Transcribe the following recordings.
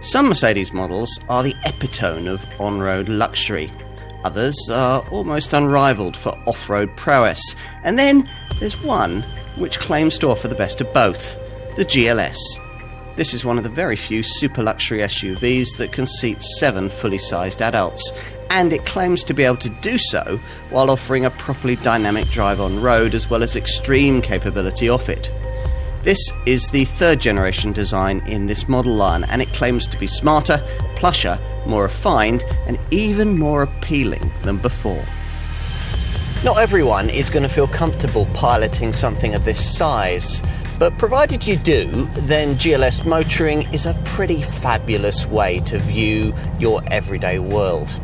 Some Mercedes models are the epitome of on-road luxury. Others are almost unrivalled for off-road prowess. And then there's one which claims to offer the best of both, the GLS. This is one of the very few super luxury SUVs that can seat 7 fully sized adults, and it claims to be able to do so while offering a properly dynamic drive on road as well as extreme capability off it. This is the 3rd generation design in this model line, and it claims to be smarter, plusher, more refined and even more appealing than before. Not everyone is going to feel comfortable piloting something of this size, but provided you do, then GLS motoring is a pretty fabulous way to view your everyday world.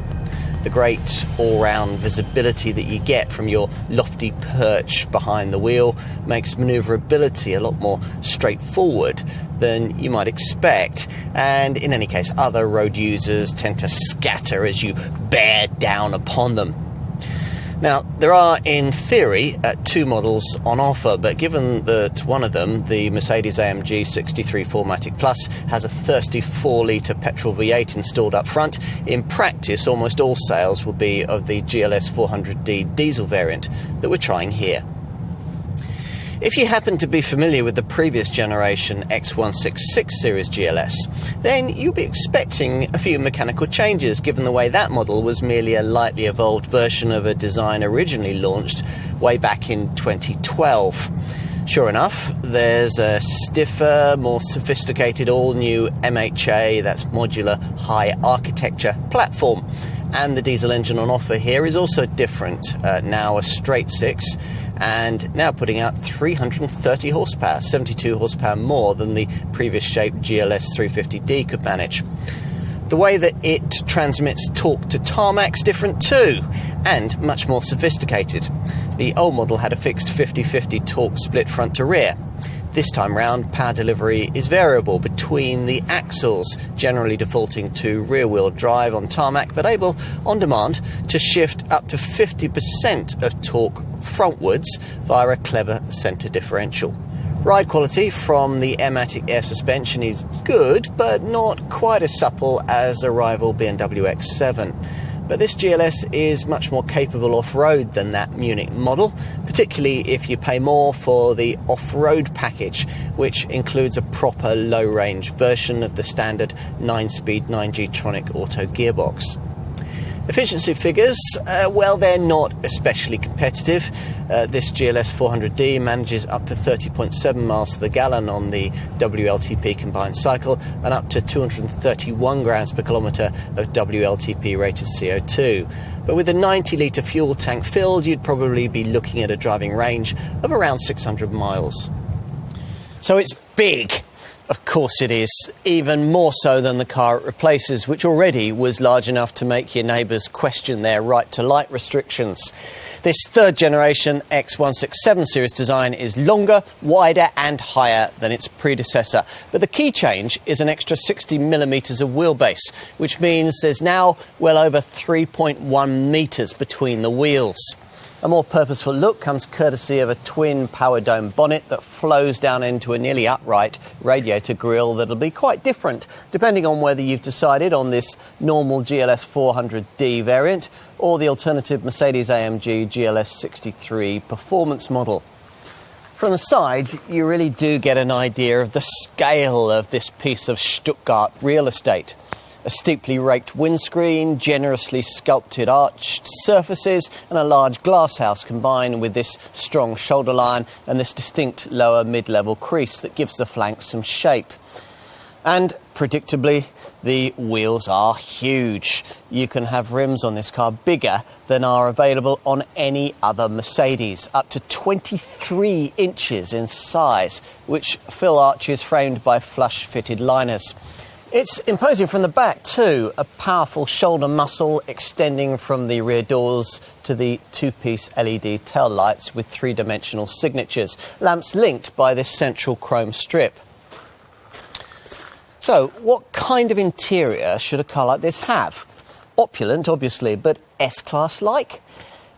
The great all-round visibility that you get from your lofty perch behind the wheel makes manoeuvrability a lot more straightforward than you might expect, and in any case other road users tend to scatter as you bear down upon them. Now, there are, in theory, 2 models on offer, but given that one of them, the Mercedes-AMG 63 4MATIC Plus, has a 34-litre petrol V8 installed up front, in practice almost all sales will be of the GLS 400D diesel variant that we're trying here. If you happen to be familiar with the previous generation X166 series GLS, then you'll be expecting a few mechanical changes, given the way that model was merely a lightly evolved version of a design originally launched way back in 2012. Sure enough, there's a stiffer, more sophisticated all-new MHA, that's modular high architecture platform. And the diesel engine on offer here is also different, now a straight 6, and now putting out 330 horsepower, 72 horsepower more than the previous shaped GLS 350D could manage. The way that it transmits torque to tarmac's different too, and much more sophisticated. The old model had a fixed 50-50 torque split front to rear. This time round, power delivery is variable between the axles, generally defaulting to rear-wheel drive on tarmac, but able, on demand, to shift up to 50% of torque frontwards via a clever centre differential. Ride quality from the Airmatic air suspension is good, but not quite as supple as a rival BMW X7. But this GLS is much more capable off-road than that Munich model, particularly if you pay more for the off-road package, which includes a proper low-range version of the standard 9-speed 9G-tronic auto gearbox. Efficiency figures, well, they're not especially competitive. This GLS 400D manages up to 30.7 miles to the gallon on the WLTP combined cycle and up to 231 grams per kilometre of WLTP rated CO2. But with a 90-litre fuel tank filled, you'd probably be looking at a driving range of around 600 miles. So it's big. Of course it is, even more so than the car it replaces, which already was large enough to make your neighbours question their right to light restrictions. This 3rd generation X167 series design is longer, wider and higher than its predecessor. But the key change is an extra 60 millimetres of wheelbase, which means there's now well over 3.1 metres between the wheels. A more purposeful look comes courtesy of a twin power dome bonnet that flows down into a nearly upright radiator grille that'll be quite different depending on whether you've decided on this normal GLS 400D variant or the alternative Mercedes-AMG GLS 63 performance model. From the side, you really do get an idea of the scale of this piece of Stuttgart real estate. A steeply raked windscreen, generously sculpted arched surfaces and a large glasshouse combined with this strong shoulder line and this distinct lower mid-level crease that gives the flanks some shape. And predictably, the wheels are huge. You can have rims on this car bigger than are available on any other Mercedes, up to 23 inches in size, which fill arches framed by flush-fitted liners. It's imposing from the back too, a powerful shoulder muscle extending from the rear doors to the 2-piece LED tail lights with 3-dimensional signatures, lamps linked by this central chrome strip. So, what kind of interior should a car like this have? Opulent, obviously, but S-Class-like?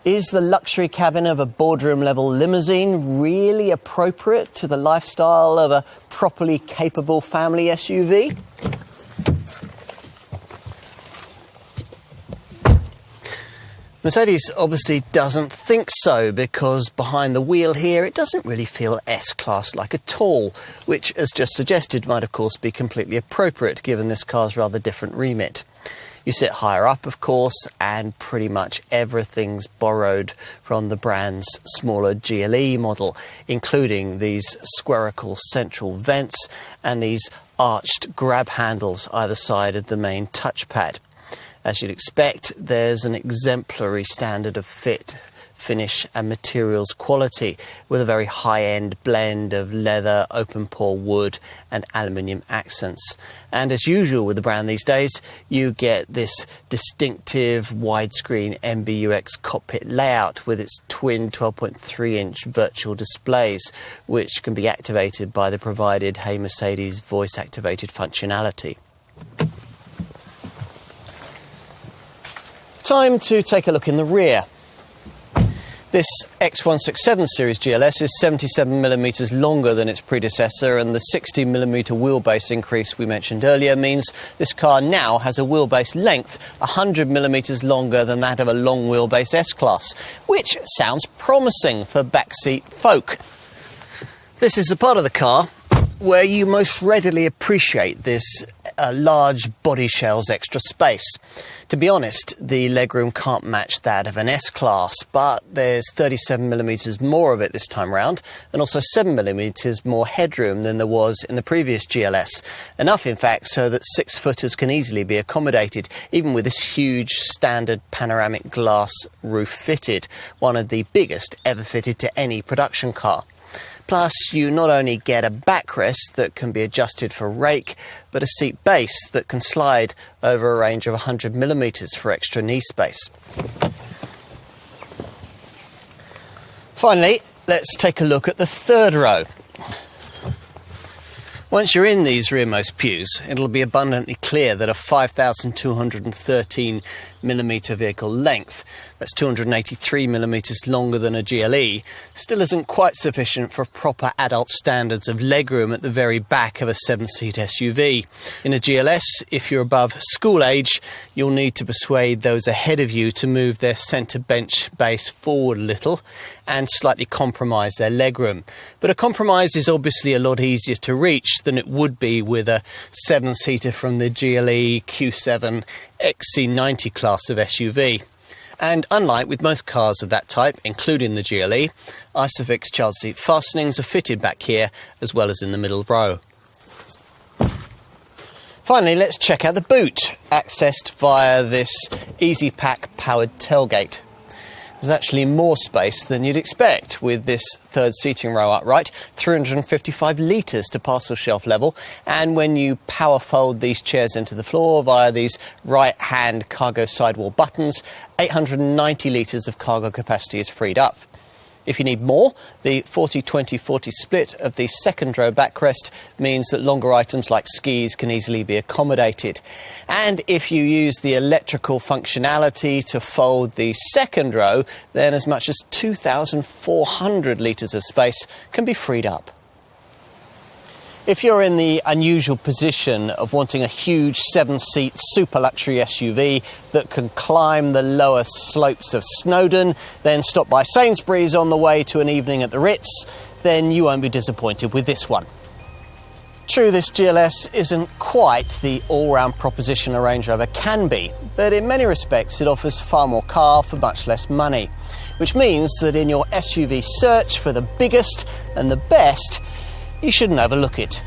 Is the luxury cabin of a boardroom-level limousine really appropriate to the lifestyle of a properly capable family SUV? Mercedes obviously doesn't think so, because behind the wheel here it doesn't really feel S-Class like at all, which, as just suggested, might of course be completely appropriate given this car's rather different remit. You sit higher up, of course, and pretty much everything's borrowed from the brand's smaller GLE model, including these spherical central vents and these arched grab handles either side of the main touchpad. As you'd expect, there's an exemplary standard of fit, finish and materials quality, with a very high-end blend of leather, open-pore wood and aluminium accents. And as usual with the brand these days, you get this distinctive widescreen MBUX cockpit layout with its twin 12.3-inch virtual displays, which can be activated by the provided Hey Mercedes voice-activated functionality. Time to take a look in the rear. This X167 series GLS is 77mm longer than its predecessor, and the 60mm wheelbase increase we mentioned earlier means this car now has a wheelbase length 100mm longer than that of a long wheelbase S-Class, which sounds promising for backseat folk. This is the part of the car where you most readily appreciate this large body shell's extra space. To be honest, the legroom can't match that of an S-Class, but there's 37mm more of it this time round, and also 7mm more headroom than there was in the previous GLS. Enough, in fact, so that 6-footers can easily be accommodated, even with this huge standard panoramic glass roof fitted, one of the biggest ever fitted to any production car. Plus, you not only get a backrest that can be adjusted for rake, but a seat base that can slide over a range of 100mm for extra knee space. Finally, let's take a look at the third row. Once you're in these rearmost pews, it'll be abundantly clear that a 5,213mm vehicle length, that's 283mm longer than a GLE, still isn't quite sufficient for proper adult standards of legroom at the very back of a 7-seat SUV. In a GLS, if you're above school age, you'll need to persuade those ahead of you to move their centre bench base forward a little and slightly compromise their legroom. But a compromise is obviously a lot easier to reach than it would be with a 7-seater from the GLE Q7 XC90 class of SUV. And unlike with most cars of that type, including the GLE, Isofix child seat fastenings are fitted back here as well as in the middle row. Finally, let's check out the boot, accessed via this EasyPack powered tailgate. There's actually more space than you'd expect with this third seating row upright, 355 litres to parcel shelf level, and when you power fold these chairs into the floor via these right-hand cargo sidewall buttons, 890 litres of cargo capacity is freed up. If you need more, the 40-20-40 split of the second row backrest means that longer items like skis can easily be accommodated. And if you use the electrical functionality to fold the second row, then as much as 2,400 litres of space can be freed up. If you're in the unusual position of wanting a huge 7-seat super luxury SUV that can climb the lower slopes of Snowdon, then stop by Sainsbury's on the way to an evening at the Ritz, then you won't be disappointed with this one. True, this GLS isn't quite the all-round proposition a Range Rover can be, but in many respects it offers far more car for much less money, which means that in your SUV search for the biggest and the best, you shouldn't overlook it.